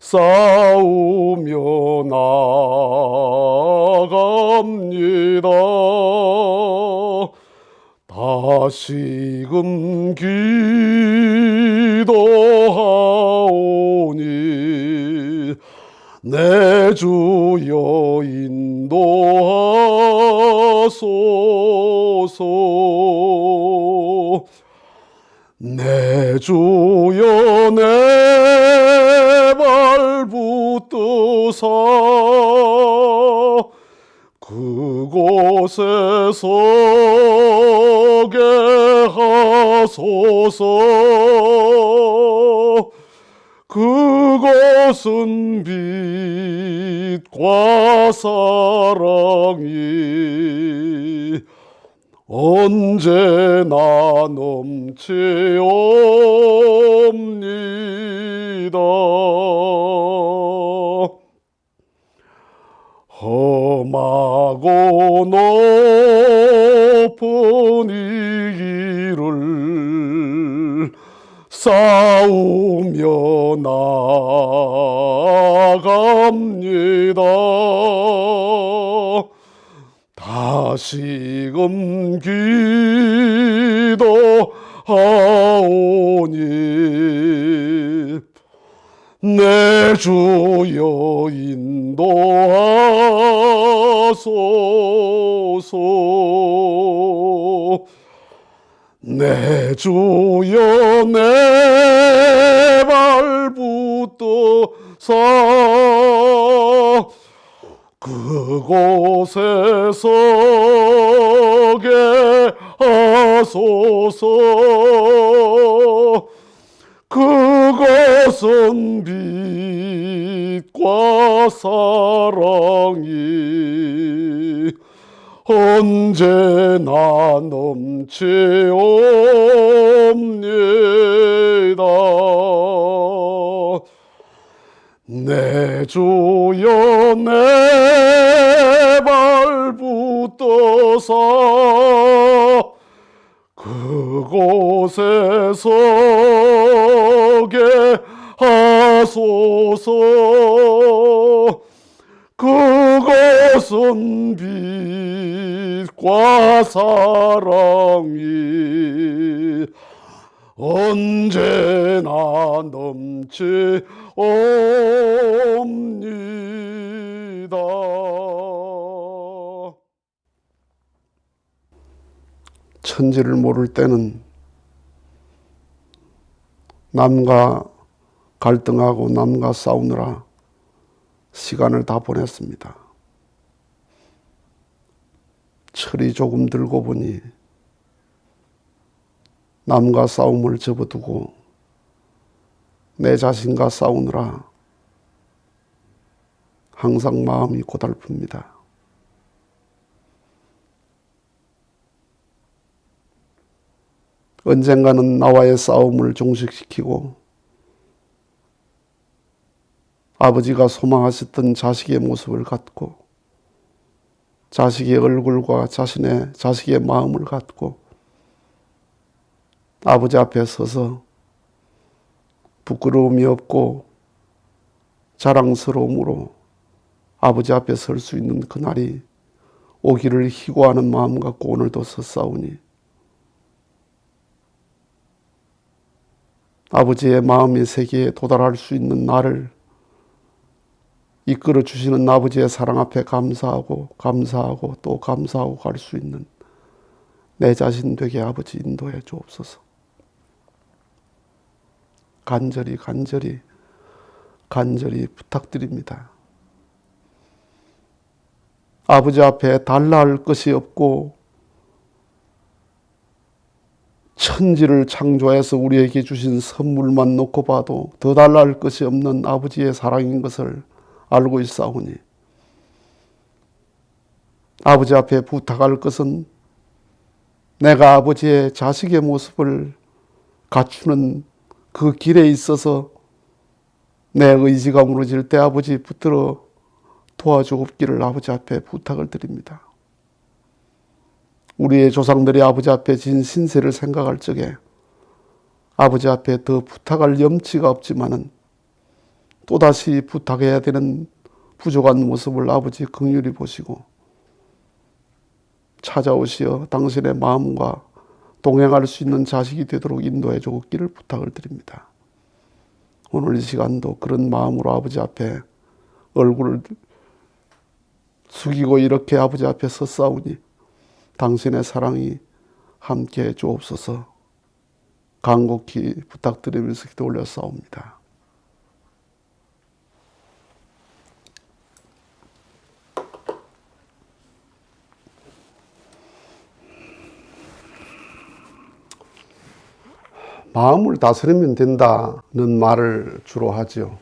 싸우며 나아갑니다. 다시금 기도하오니 내 주여 인도하소서. 내 주여 내 발 붙드사 그곳에 서게 하소서. 그곳은 빛과 사랑이 언제나 넘치옵니다. 험하고 높은 이 길을 싸우며 나아갑니다. 다시금 기도하오니 내 주여 인도하소서. 내 주여 내 발 붙드사 그곳에 서게 하소서. 그것은 빛과 사랑이 언제나 넘치옵니다. 내 주여 내 발 붙드사 그곳에 서게 하소서. 그것은 빛과 사랑이 언제나 넘치옵니다. 천지를 모를 때는 남과 갈등하고 남과 싸우느라 시간을 다 보냈습니다. 철이 조금 들고 보니 남과 싸움을 접어두고 내 자신과 싸우느라 항상 마음이 고달픕니다. 언젠가는 나와의 싸움을 종식시키고 아버지가 소망하셨던 자식의 모습을 갖고 자식의 얼굴과 자식의 마음을 갖고 아버지 앞에 서서 부끄러움이 없고 자랑스러움으로 아버지 앞에 설 수 있는 그날이 오기를 희고하는 마음 갖고 오늘도 서싸우니 아버지의 마음의 세계에 도달할 수 있는 나를 이끌어 주시는 아버지의 사랑 앞에 감사하고 또 감사하고 갈 수 있는 내 자신 되게 아버지 인도해 주옵소서. 간절히 부탁드립니다. 아버지 앞에 달라 할 것이 없고 천지를 창조해서 우리에게 주신 선물만 놓고 봐도 더 달라 할 것이 없는 아버지의 사랑인 것을 알고 있사오니 아버지 앞에 부탁할 것은 내가 아버지의 자식의 모습을 갖추는 그 길에 있어서 내 의지가 무너질 때 아버지 붙들어 도와주옵기를 아버지 앞에 부탁을 드립니다. 우리의 조상들이 아버지 앞에 진 신세를 생각할 적에 아버지 앞에 더 부탁할 염치가 없지만은 또다시 부탁해야 되는 부족한 모습을 아버지 긍휼히 보시고 찾아오시어 당신의 마음과 동행할 수 있는 자식이 되도록 인도해 주기를 부탁을 드립니다. 오늘 이 시간도 그런 마음으로 아버지 앞에 얼굴을 숙이고 이렇게 아버지 앞에 서싸우니 당신의 사랑이 함께해 주옵소서 간곡히 부탁드리면서 기도 올려싸웁니다. 마음을 다스리면 된다는 말을 주로 하죠.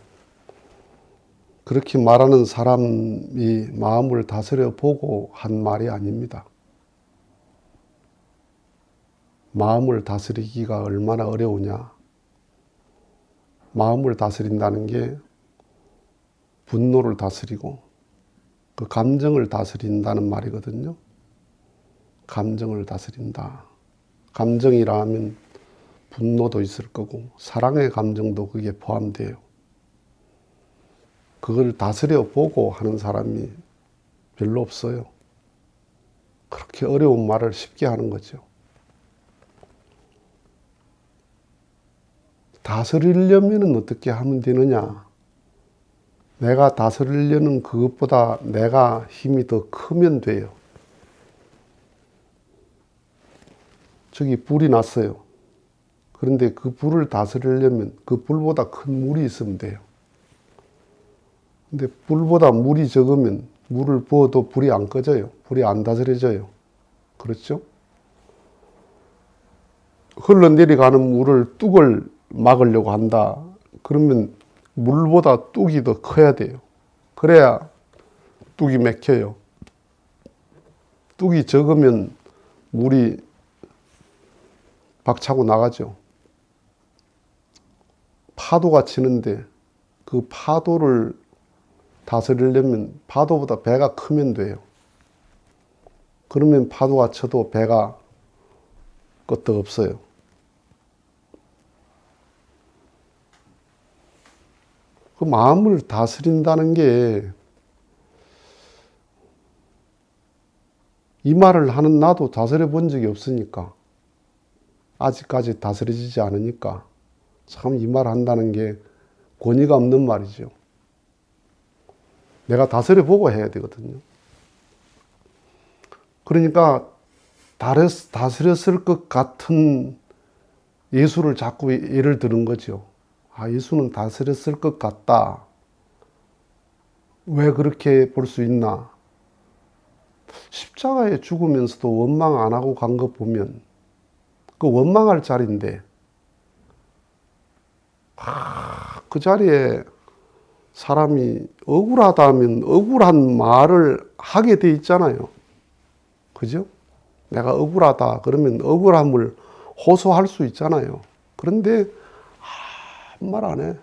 그렇게 말하는 사람이 마음을 다스려 보고 한 말이 아닙니다. 마음을 다스리기가 얼마나 어려우냐. 마음을 다스린다는 게 분노를 다스리고 그 감정을 다스린다는 말이거든요. 감정을 다스린다. 감정이라 하면 분노도 있을 거고 사랑의 감정도 그게 포함돼요. 그걸 다스려 보고 하는 사람이 별로 없어요. 그렇게 어려운 말을 쉽게 하는 거죠. 다스리려면 어떻게 하면 되느냐? 내가 다스리려는 그것보다 내가 힘이 더 크면 돼요. 저기 불이 났어요. 그런데 그 불을 다스리려면 그 불보다 큰 물이 있으면 돼요. 근데 불보다 물이 적으면 물을 부어도 불이 안 꺼져요. 불이 안 다스려져요. 그렇죠? 흘러내려가는 물을 뚝을 막으려고 한다. 그러면 물보다 뚝이 더 커야 돼요. 그래야 뚝이 막혀요. 뚝이 적으면 물이 박차고 나가죠. 파도가 치는데 그 파도를 다스리려면 파도보다 배가 크면 돼요. 그러면 파도가 쳐도 배가 끄떡없어요. 그 마음을 다스린다는 게 이 말을 하는 나도 다스려 본 적이 없으니까 아직까지 다스려지지 않으니까 참 이 말 한다는 게 권위가 없는 말이죠. 내가 다스려 보고 해야 되거든요. 그러니까 다스렸을 것 같은 예수를 자꾸 예를 드는 거죠. 아, 예수는 다스렸을 것 같다. 왜 그렇게 볼 수 있나? 십자가에 죽으면서도 원망 안 하고 간 거 보면 그 원망할 자리인데 그 자리에 사람이 억울하다면 억울한 말을 하게 돼 있잖아요. 그죠? 내가 억울하다 그러면 억울함을 호소할 수 있잖아요. 그런데 아무 말 안 해.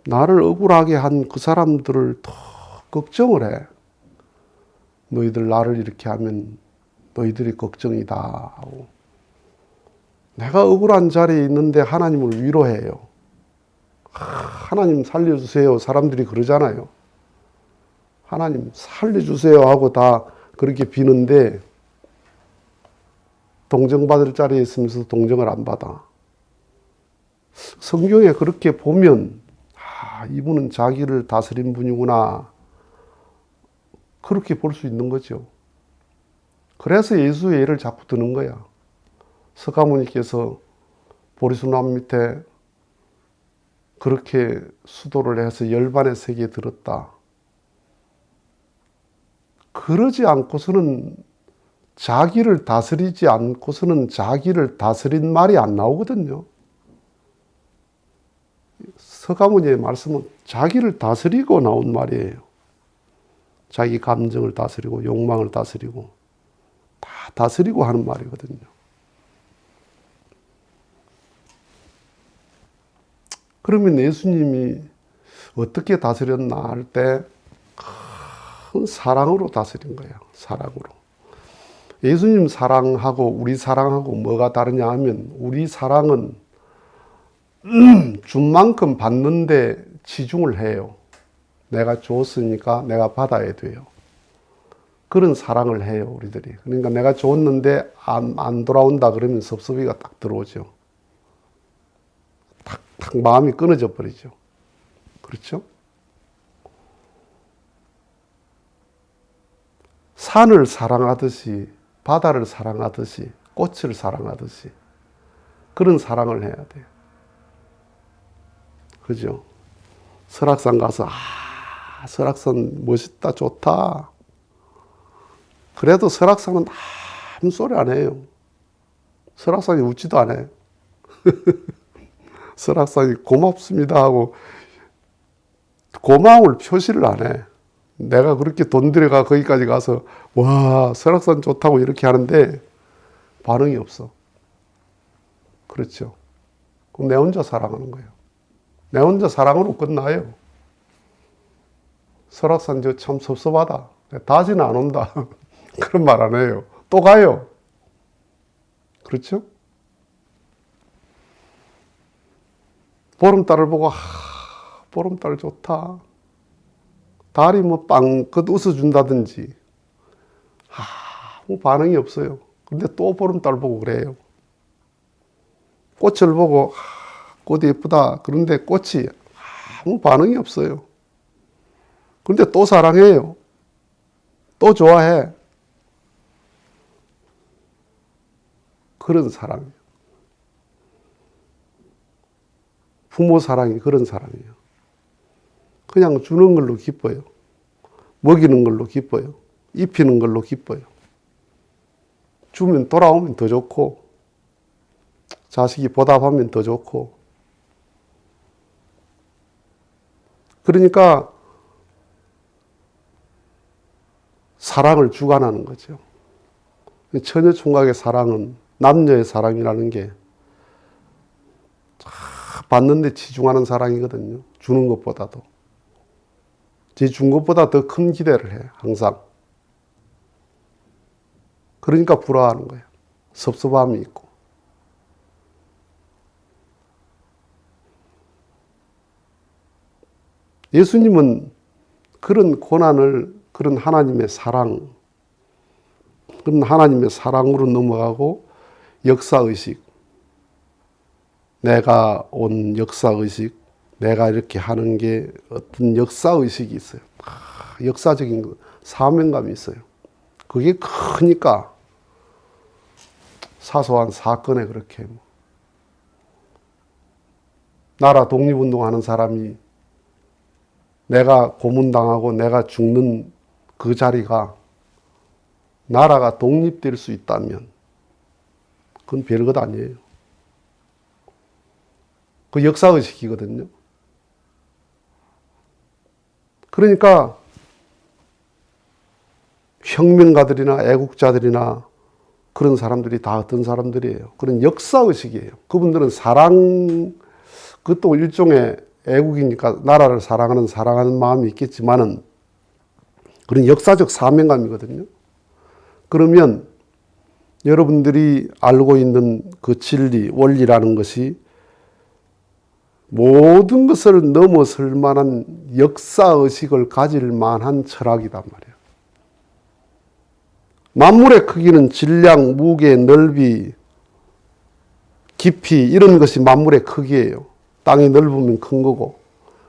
나를 억울하게 한 그 사람들을 더 걱정을 해. 너희들 나를 이렇게 하면 너희들이 걱정이다 하고. 내가 억울한 자리에 있는데 하나님을 위로해요. 하나님 살려주세요. 사람들이 그러잖아요. 하나님 살려주세요 하고 다 그렇게 비는데 동정받을 자리에 있으면서 동정을 안 받아. 성경에 그렇게 보면 이분은 자기를 다스린 분이구나. 그렇게 볼 수 있는 거죠. 그래서 예수의 예를 자꾸 드는 거야. 서가모니께서 보리수나무 밑에 그렇게 수도를 해서 열반의 세계에 들었다. 그러지 않고서는 자기를 다스리지 않고서는 자기를 다스린 말이 안 나오거든요. 서가모니의 말씀은 자기를 다스리고 나온 말이에요. 자기 감정을 다스리고 욕망을 다스리고 다 다스리고 하는 말이거든요. 그러면 예수님이 어떻게 다스렸나 할 때 큰 사랑으로 다스린 거예요. 사랑으로. 예수님 사랑하고 우리 사랑하고 뭐가 다르냐 하면 우리 사랑은 준 만큼 받는데 치중을 해요. 내가 줬으니까 내가 받아야 돼요. 그런 사랑을 해요, 우리들이. 그러니까 내가 줬는데 안 돌아온다 그러면 섭섭이가 딱 들어오죠. 탁 마음이 끊어져 버리죠. 그렇죠? 산을 사랑하듯이, 바다를 사랑하듯이, 꽃을 사랑하듯이 그런 사랑을 해야 돼요. 그죠? 설악산 가서 설악산 멋있다, 좋다. 그래도 설악산은 아무 소리 안 해요. 설악산이 웃지도 않아요. 설악산이 고맙습니다 하고 고마움을 표시를 안 해. 내가 그렇게 돈 들여가 거기까지 가서 와 설악산 좋다고 이렇게 하는데 반응이 없어. 그렇죠. 그럼 내 혼자 사랑하는 거예요. 내 혼자 사랑으로 끝나요. 설악산 저 참 섭섭하다. 다시는 안 온다. 그런 말 안 해요. 또 가요. 그렇죠? 보름달을 보고 보름달 좋다. 달이 뭐 빵긋 웃어준다든지 뭐 반응이 없어요. 근데 또 보름달 보고 그래요. 꽃을 보고 꽃이 예쁘다. 그런데 꽃이 아무 반응이 없어요. 그런데 또 사랑해요. 또 좋아해. 그런 사랑이에요. 부모 사랑이 그런 사랑이에요. 그냥 주는 걸로 기뻐요. 먹이는 걸로 기뻐요. 입히는 걸로 기뻐요. 주면 돌아오면 더 좋고 자식이 보답하면 더 좋고 그러니까 사랑을 주관하는 거죠. 처녀총각의 사랑은 남녀의 사랑이라는 게 받는 데 치중하는 사랑이거든요. 주는 것보다도. 준 것보다 더 큰 기대를 해, 항상. 그러니까 불화하는 거예요. 섭섭함이 있고. 예수님은 그런 고난을, 그런 하나님의 사랑, 그런 하나님의 사랑으로 넘어가고 역사의식, 내가 온 역사의식, 내가 이렇게 하는 게 어떤 역사의식이 있어요. 역사적인 사명감이 있어요. 그게 크니까 사소한 사건에 그렇게 나라 독립운동하는 사람이 내가 고문당하고 내가 죽는 그 자리가 나라가 독립될 수 있다면 그건 별것 아니에요. 그 역사의식이거든요. 그러니까 혁명가들이나 애국자들이나 그런 사람들이 다 어떤 사람들이에요. 그런 역사의식이에요. 그분들은 사랑, 그것도 일종의 애국이니까 나라를 사랑하는 마음이 있겠지만은 그런 역사적 사명감이거든요. 그러면 여러분들이 알고 있는 그 진리, 원리라는 것이 모든 것을 넘어설 만한 역사의식을 가질 만한 철학이단 말이에요. 만물의 크기는 질량, 무게, 넓이, 깊이 이런 것이 만물의 크기예요. 땅이 넓으면 큰 거고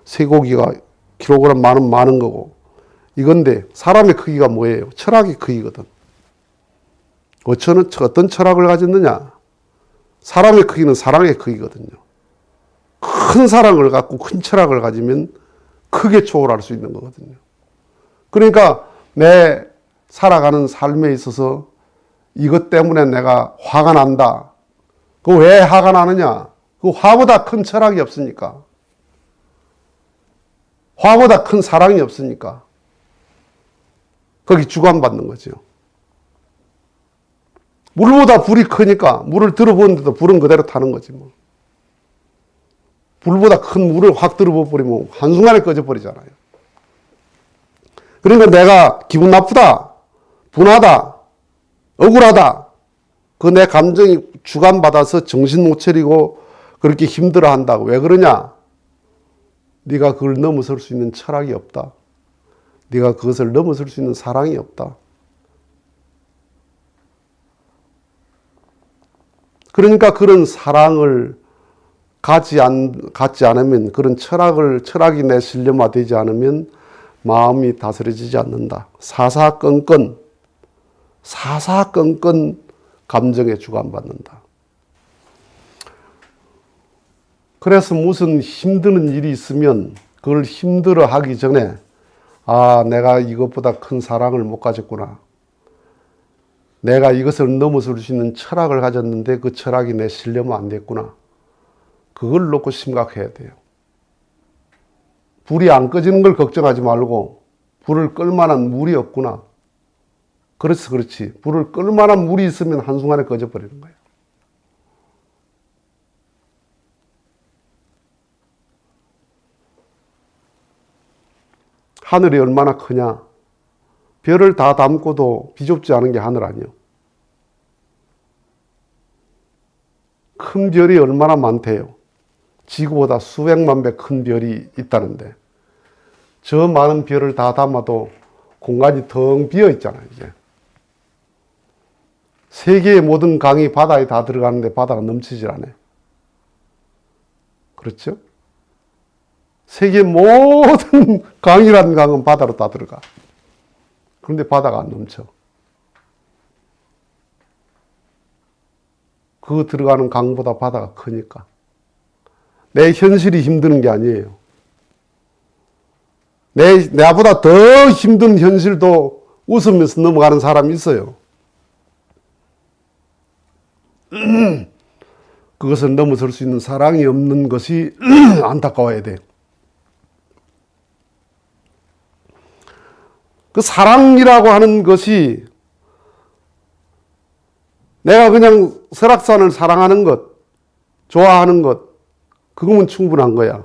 쇠고기가 킬로그램 많은 거고 이건데 사람의 크기가 뭐예요? 철학의 크기거든. 어떤 철학을 가졌느냐? 사람의 크기는 사랑의 크기거든요. 큰 사랑을 갖고 큰 철학을 가지면 크게 초월할 수 있는 거거든요. 그러니까 내 살아가는 삶에 있어서 이것 때문에 내가 화가 난다. 그 왜 화가 나느냐? 그 화보다 큰 철학이 없으니까. 화보다 큰 사랑이 없으니까. 거기 주관받는 거죠. 물보다 불이 크니까 물을 들어보는데도 불은 그대로 타는 거지 뭐. 불보다 큰 물을 확 들어버리면 한순간에 꺼져버리잖아요. 그러니까 내가 기분 나쁘다, 분하다, 억울하다, 그 내 감정이 주관받아서 정신 못 차리고 그렇게 힘들어한다고. 왜 그러냐? 네가 그걸 넘어설 수 있는 철학이 없다. 네가 그것을 넘어설 수 있는 사랑이 없다. 그러니까 그런 사랑을 갖지 않으면, 그런 철학이 내 신념화되지 않으면 마음이 다스려지지 않는다. 사사건건 감정에 주관받는다. 그래서 무슨 힘드는 일이 있으면 그걸 힘들어 하기 전에, 아, 내가 이것보다 큰 사랑을 못 가졌구나. 내가 이것을 넘어설 수 있는 철학을 가졌는데 그 철학이 내 신념화 안 됐구나. 그걸 놓고 심각해야 돼요. 불이 안 꺼지는 걸 걱정하지 말고 불을 끌 만한 물이 없구나. 그렇지. 불을 끌 만한 물이 있으면 한순간에 꺼져버리는 거예요. 하늘이 얼마나 크냐? 별을 다 담고도 비좁지 않은 게 하늘 아니요. 큰 별이 얼마나 많대요. 지구보다 수백만 배 큰 별이 있다는데 저 많은 별을 다 담아도 공간이 텅 비어 있잖아요. 이제 세계의 모든 강이 바다에 다 들어가는데 바다가 넘치질 않아요. 그렇죠? 세계 모든 강이라는 강은 바다로 다 들어가. 그런데 바다가 안 넘쳐. 그 들어가는 강보다 바다가 크니까. 내 현실이 힘드는 게 아니에요. 나보다 더 힘든 현실도 웃으면서 넘어가는 사람이 있어요. 그것을 넘어설 수 있는 사랑이 없는 것이 안타까워야 돼. 그 사랑이라고 하는 것이 내가 그냥 설악산을 사랑하는 것, 좋아하는 것, 그거면 충분한 거야.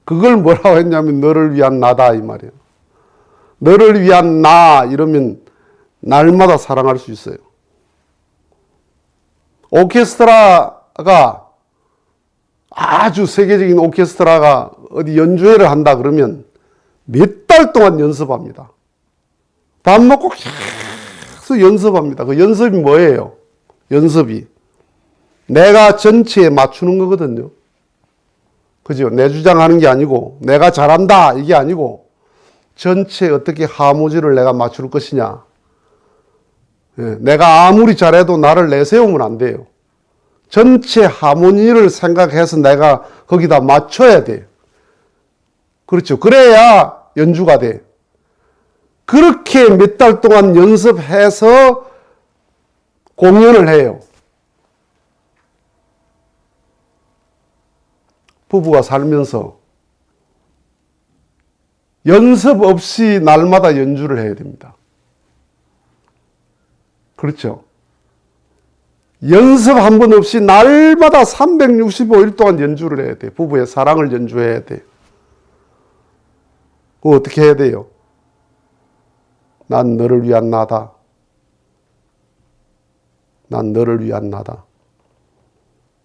그걸 뭐라고 했냐면 너를 위한 나다 이 말이야. 너를 위한 나 이러면 날마다 사랑할 수 있어요. 오케스트라가 아주 세계적인 오케스트라가 어디 연주회를 한다 그러면 몇 달 동안 연습합니다. 밥 먹고 계속 연습합니다. 그 연습이 뭐예요? 연습이 내가 전체에 맞추는 거거든요. 그죠? 내 주장하는 게 아니고 내가 잘한다 이게 아니고 전체에 어떻게 하모니를 내가 맞출 것이냐. 내가 아무리 잘해도 나를 내세우면 안 돼요. 전체 하모니를 생각해서 내가 거기다 맞춰야 돼. 그렇죠. 그래야 연주가 돼. 그렇게 몇 달 동안 연습해서 공연을 해요. 부부가 살면서 연습 없이 날마다 연주를 해야 됩니다. 그렇죠. 연습 한 번 없이 날마다 365일 동안 연주를 해야 돼. 부부의 사랑을 연주해야 돼. 그거 어떻게 해야 돼요? 난 너를 위한 나다. 난 너를 위한 나다.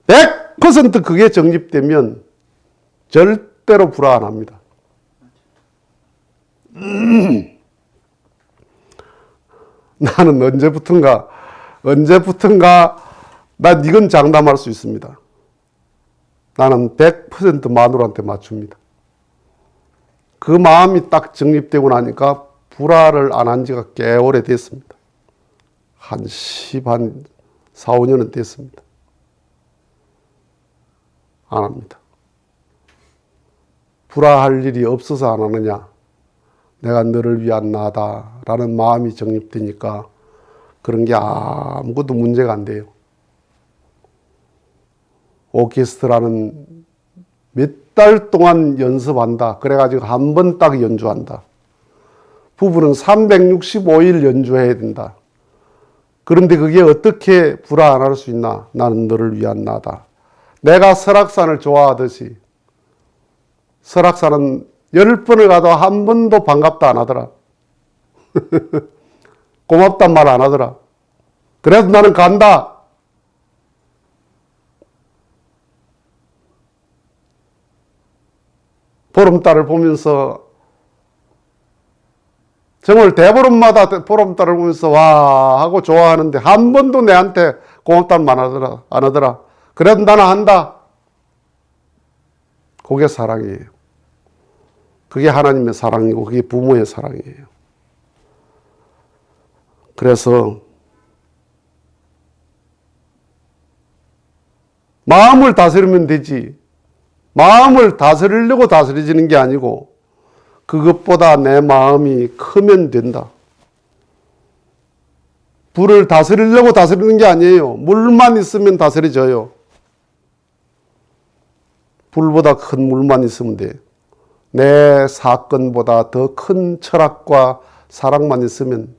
100% 그게 정립되면 절대로 불안 안 합니다. 나는 언제부턴가 난 이건 장담할 수 있습니다. 나는 100% 마누라한테 맞춥니다. 그 마음이 딱 정립되고 나니까 불화를 안 한 지가 꽤 오래됐습니다. 한 4, 5년은 됐습니다. 안 합니다. 불화할 일이 없어서 안 하느냐? 내가 너를 위한 나다라는 마음이 정립되니까 그런 게 아무것도 문제가 안 돼요. 오케스트라는 몇 달 동안 연습한다. 그래가지고 한 번 딱 연주한다. 부부는 365일 연주해야 된다. 그런데 그게 어떻게 불화 안 할 수 있나? 나는 너를 위한 나다. 내가 설악산을 좋아하듯이 설악산은 10번을 가도 한 번도 반갑다 안 하더라. 고맙단 말 안 하더라. 그래도 나는 간다. 보름달을 보면서 정말 대보름마다 보름달을 보면서 와 하고 좋아하는데 한 번도 내한테 고맙다는 말 안 하더라. 그래도 나는 한다. 그게 사랑이에요. 그게 하나님의 사랑이고 그게 부모의 사랑이에요. 그래서 마음을 다스리면 되지. 마음을 다스리려고 다스려지는 게 아니고 그것보다 내 마음이 크면 된다. 불을 다스리려고 다스리는 게 아니에요. 물만 있으면 다스려져요. 불보다 큰 물만 있으면 돼. 내 사건보다 더 큰 철학과 사랑만 있으면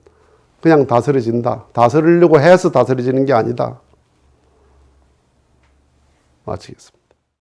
그냥 다스려진다. 다스리려고 해서 다스려지는 게 아니다. 마치겠습니다.